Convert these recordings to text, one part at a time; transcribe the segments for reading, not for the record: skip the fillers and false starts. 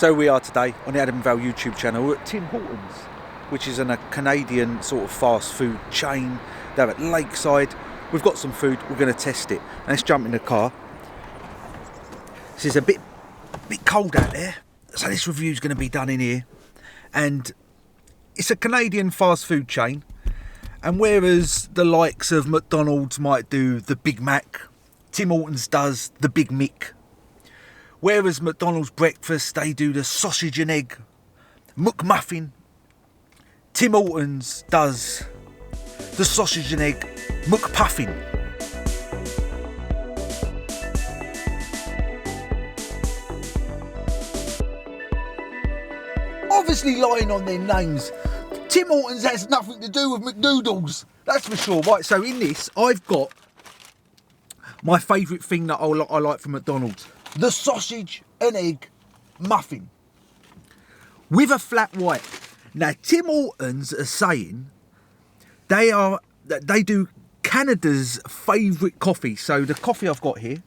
So we are today on the Adam Val YouTube channel. We're at Tim Hortons, which is a Canadian sort of fast food chain. They're at Lakeside. We've got some food, we're going to test it. Let's jump in the car. This is a bit cold out there, so this review is going to be done in here. And it's a Canadian fast food chain. And whereas the likes of McDonald's might do the Big Mac, Tim Hortons does the Big Mick. Whereas McDonald's Breakfast, they do the sausage and egg McMuffin, Tim Hortons does the sausage and egg McPuffin. Obviously lying on their names. Tim Hortons has nothing to do with McDonald's, that's for sure. Right, so in this, I've got my favourite thing that I like from McDonald's. The sausage and egg muffin with a flat white. Now, Tim Hortons are saying they do Canada's favourite coffee. So the coffee I've got here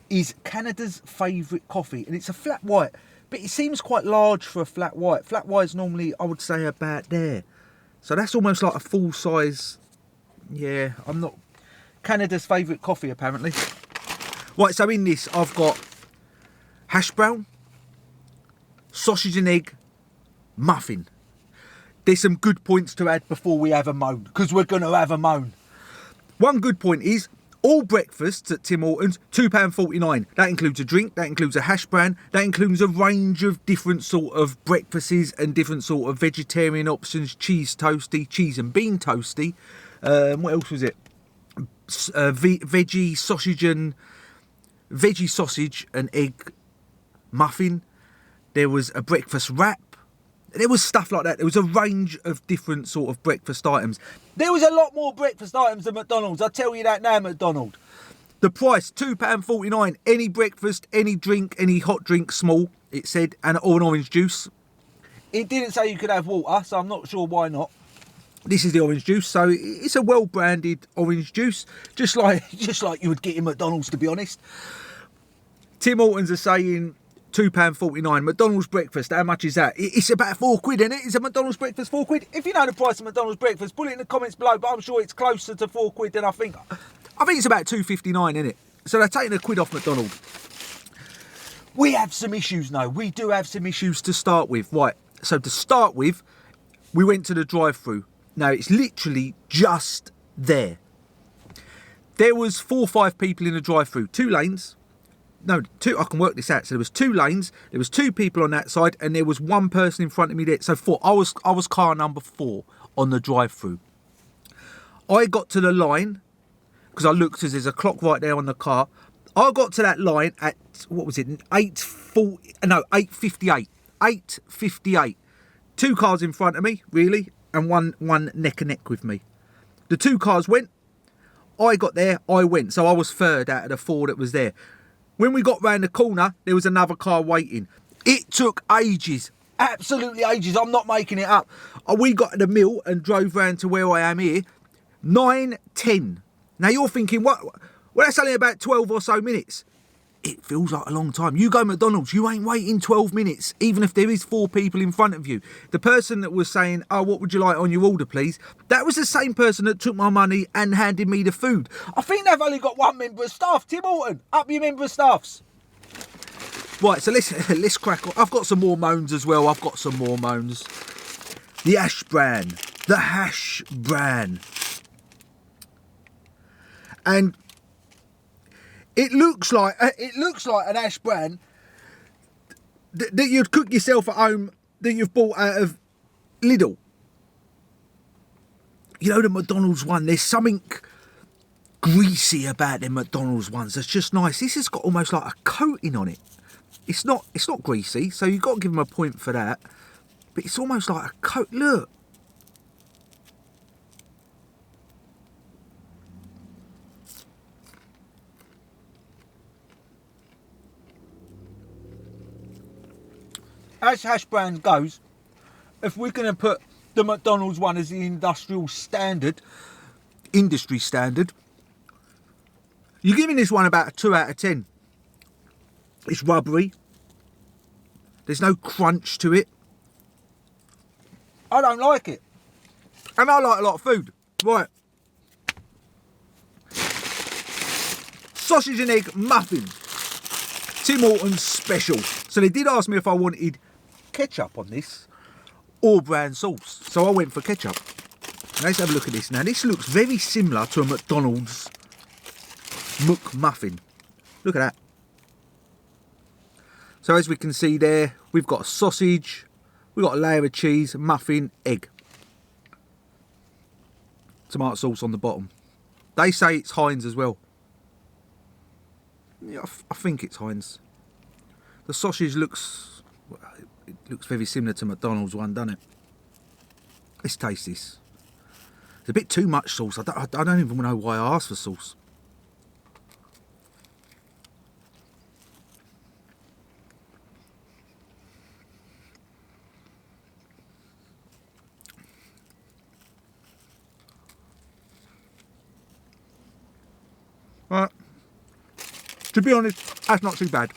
is Canada's favourite coffee, and it's a flat white, but it seems quite large for a flat white. Flat white's normally, I would say, about there. So that's almost like a full size. Yeah, I'm not Canada's favourite coffee apparently. Right, so in this I've got hash brown, sausage and egg, muffin. There's some good points to add before we have a moan, because we're going to have a moan. One good point is, all breakfasts at Tim Hortons, £2.49. That includes a drink, that includes a hash brown, that includes a range of different sort of breakfasts and different sort of vegetarian options, cheese toasty, cheese and bean toasty. What else was it? Veggie sausage and egg muffin. There was a breakfast wrap. There was stuff like that. There was a range of different sort of breakfast items. There was a lot more breakfast items than McDonald's. I'll tell you that now, McDonald's. The price, £2.49. Any breakfast, any drink, any hot drink, small, it said, or an orange juice. It didn't say you could have water, so I'm not sure why not. This is the orange juice, so it's a well-branded orange juice, just like you would get in McDonald's, to be honest. Tim Hortons are saying £2.49. McDonald's breakfast, how much is that? It's about £4, isn't it? Is a McDonald's breakfast £4? If you know the price of McDonald's breakfast, put it in the comments below, but I'm sure it's closer to £4 than I think. I think it's about £2.59, isn't it? So they're taking £1 off McDonald's. We have some issues now. We do have some issues to start with. Right, so to start with, we went to the drive-thru. Now, it's literally just there. There was 4 or 5 people in the drive-thru. 2 lanes. No, 2. I can work this out. So there was 2 lanes. There was 2 people on that side, and there was 1 person in front of me there. So 4. I was car number 4 on the drive-thru. I got to the line because I looked, as there's a clock right there on the car. I got to that line at, what was it? 8:40? No, 8:58. 8:58. 2 cars in front of me, really, and one neck and neck with me. The 2 cars went. I got there. I went. So I was third out of the 4 that was there. When we got round the corner, there was another car waiting. It took ages. Absolutely ages. I'm not making it up. We got to the mill and drove round to where I am here. 9:10. Now you're thinking, what? Well, that's only about 12 or so minutes. It feels like a long time. You go McDonald's, you ain't waiting 12 minutes, even if there is 4 people in front of you. The person that was saying, oh, what would you like on your order, please? That was the same person that took my money and handed me the food. I think they've only got 1 member of staff. Tim Horton, up your member of staffs. Right, so let's crack on. I've got some more moans as well. The hash brown. The hash brown. And it looks like an hash brown that you'd cook yourself at home, that you've bought out of Lidl. You know, the McDonald's one, there's something greasy about the McDonald's ones that's just nice. This has got almost like a coating on it. It's not greasy, so you've got to give them a point for that. But it's almost like a coat. Look. As hash brown goes, if we're going to put the McDonald's one as the industry standard, you're giving this one about a 2 out of 10. It's rubbery. There's no crunch to it. I don't like it. And I like a lot of food. Right. Sausage and egg muffin. Tim Hortons special. So they did ask me if I wanted ketchup on this or brown sauce. So I went for ketchup. Let's have a look at this. Now this looks very similar to a McDonald's McMuffin. Look at that. So as we can see there, we've got a sausage, we've got a layer of cheese, muffin, egg. Tomato sauce on the bottom. They say it's Heinz as well. Yeah, I think it's Heinz. The sausage looks, well, it looks very similar to McDonald's one, doesn't it? Let's taste this. It's a bit too much sauce. I don't even know why I asked for sauce. Right. To be honest, that's not too bad.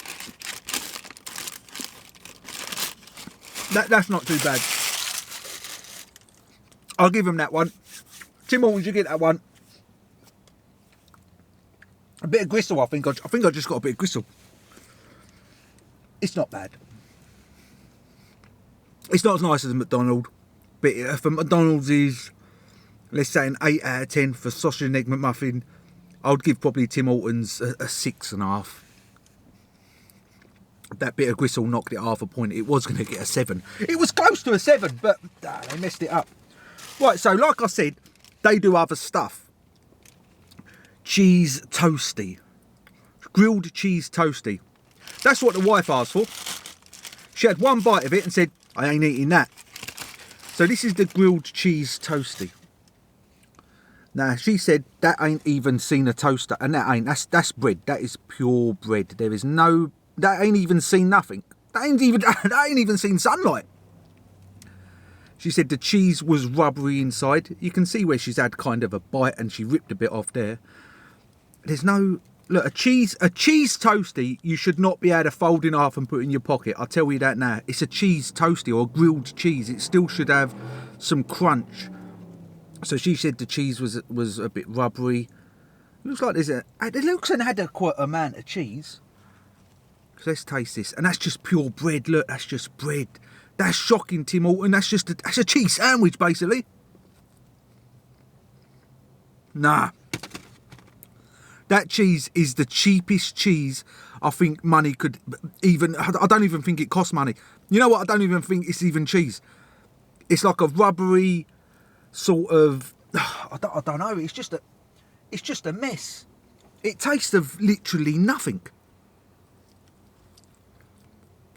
That's not too bad. I'll give him that one. Tim Hortons, you get that one. A bit of gristle, I think I just got a bit of gristle. It's not bad. It's not as nice as a McDonald's, but for McDonald's is, let's say, an 8 out of 10 for sausage and egg McMuffin. I would give probably Tim Hortons a 6.5. That bit of gristle knocked it half a point. It was going to get a 7. It was close to a 7, but they messed it up. Right, so like I said, they do other stuff. Cheese toasty. Grilled cheese toasty. That's what the wife asked for. She had one bite of it and said, I ain't eating that. So this is the grilled cheese toasty. Now, she said that ain't even seen a toaster, and that's bread. That is pure bread. There is no, that ain't even seen nothing. That ain't even seen sunlight. She said the cheese was rubbery inside. You can see where she's had kind of a bite and she ripped a bit off there. There's no, look, a cheese toasty, you should not be able to fold in half and put in your pocket. I'll tell you that now. It's a cheese toasty or grilled cheese. It still should have some crunch. So she said the cheese was a bit rubbery. Looks like it looks and had quite an amount of cheese. So let's taste this. And that's just pure bread. Look, that's just bread. That's shocking, Tim Hortons. That's a cheese sandwich, basically. Nah. That cheese is the cheapest cheese I think money could even... I don't even think it costs money. You know what? I don't even think it's even cheese. It's like a rubbery sort of... I don't know. It's just a mess. It tastes of literally nothing.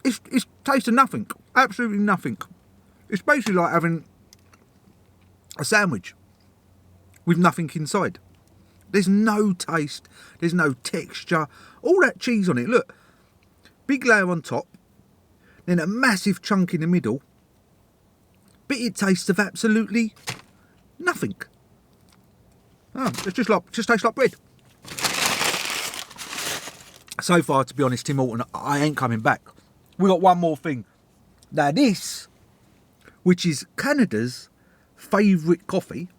It's tastes of nothing. Absolutely nothing. It's basically like having a sandwich with nothing inside. There's no taste. There's no texture. All that cheese on it. Look. Big layer on top. Then a massive chunk in the middle. But it tastes of absolutely nothing. Oh, it's just tastes like bread. So far, to be honest, Tim Hortons, I ain't coming back. We got one more thing. Now this, which is Canada's favourite coffee,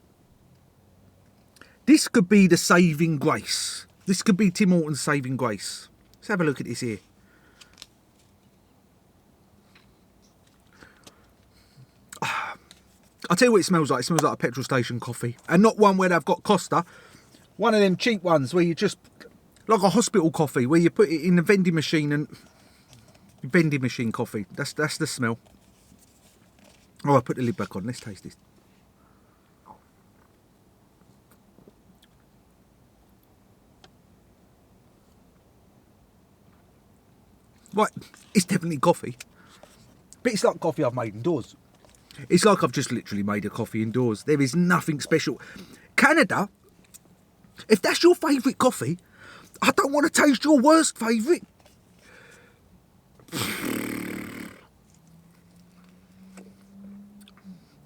this could be the saving grace. This could be Tim Hortons' saving grace. Let's have a look at this here. I'll tell you what it smells like. It smells like a petrol station coffee. And not one where they've got Costa. One of them cheap ones where you just... like a hospital coffee where you put it in the vending machine and... vending machine coffee. That's the smell. Oh, I put the lid back on. Let's taste this. Right, it's definitely coffee. But it's like coffee I've made indoors. It's like I've just literally made a coffee indoors. There is nothing special. Canada, if that's your favourite coffee, I don't want to taste your worst favourite.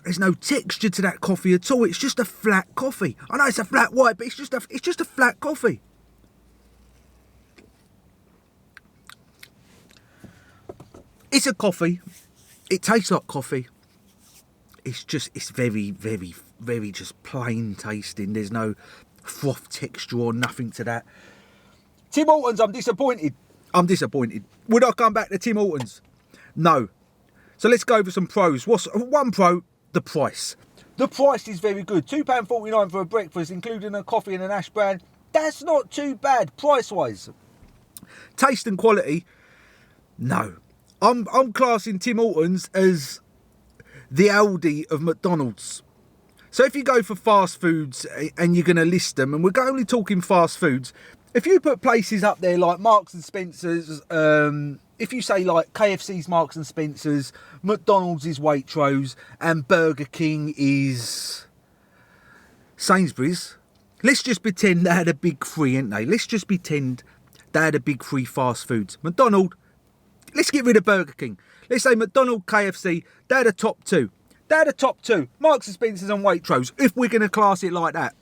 There's no texture to that coffee at all. It's just a flat coffee. I know it's a flat white, but it's just a flat coffee. It's a coffee. It tastes like coffee. It's very, very, very just plain tasting. There's no froth texture or nothing to that. Tim Hortons, I'm disappointed. Would I come back to Tim Hortons? No. So let's go over some pros. What's one pro? The price. The price is very good. £2.49 for a breakfast, including a coffee and an ash bran. That's not too bad, price-wise. Taste and quality, no. I'm classing Tim Hortons as the Aldi of McDonald's. So if you go for fast foods and you're going to list them, and we're only talking fast foods, if you put places up there like Marks and Spencer's, if you say like KFC's Marks and Spencer's, McDonald's is Waitrose, and Burger King is Sainsbury's, let's just pretend they had a big three, ain't they? Let's just pretend they had a big three fast foods. McDonald's, let's get rid of Burger King. Let's say McDonald's, KFC, they're the top two. They're the top two. Marks and Spencer's and Waitrose, if we're going to class it like that.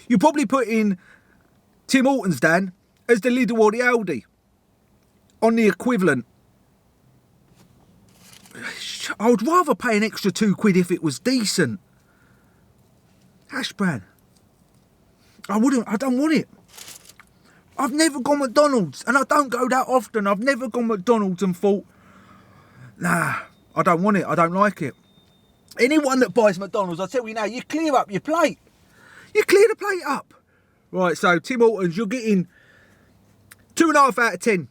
You probably put in Tim Hortons, Dan, as the Lidl or the Aldi. On the equivalent. I would rather pay an extra £2 if it was decent. Hash brown. I don't want it. I've never gone McDonald's, and I don't go that often. I've never gone McDonald's and thought, nah, I don't want it. I don't like it. Anyone that buys McDonald's, I tell you now, you clear up your plate. You clear the plate up. Right, so Tim Hortons, you're getting 2.5 out of 10.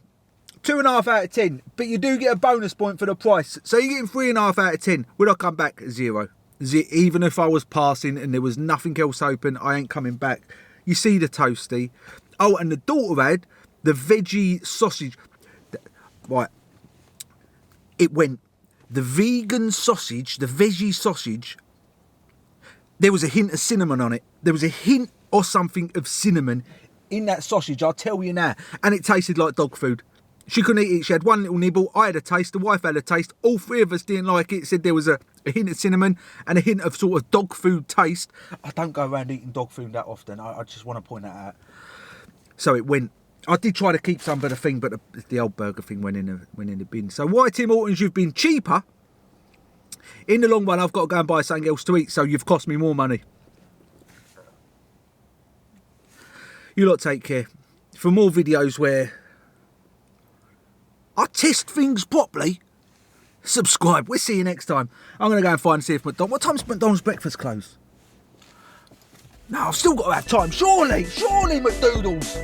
2.5 out of 10. But you do get a bonus point for the price. So you're getting 3.5 out of 10. Would I come back? 0. Even if I was passing and there was nothing else open, I ain't coming back. You see the toasty. Oh, and the daughter had the veggie sausage. Right. It went the vegan sausage, the veggie sausage. There was a hint of cinnamon on it. There was a hint or something of cinnamon in that sausage, I'll tell you now. And it tasted like dog food. She couldn't eat it. She had one little nibble. I had a taste. The wife had a taste. All three of us didn't like it. Said there was a hint of cinnamon and a hint of sort of dog food taste. I don't go around eating dog food that often. I just want to point that out. So it went. I did try to keep some of the thing, but the old burger thing went in the bin. So why, Tim Hortons, you've been cheaper? In the long run, I've got to go and buy something else to eat, so you've cost me more money. You lot take care. For more videos where I test things properly, subscribe. We'll see you next time. I'm going to go and find and see if McDonald's... What time's McDonald's breakfast close? No, I've still got to have time. Surely, McDonald's.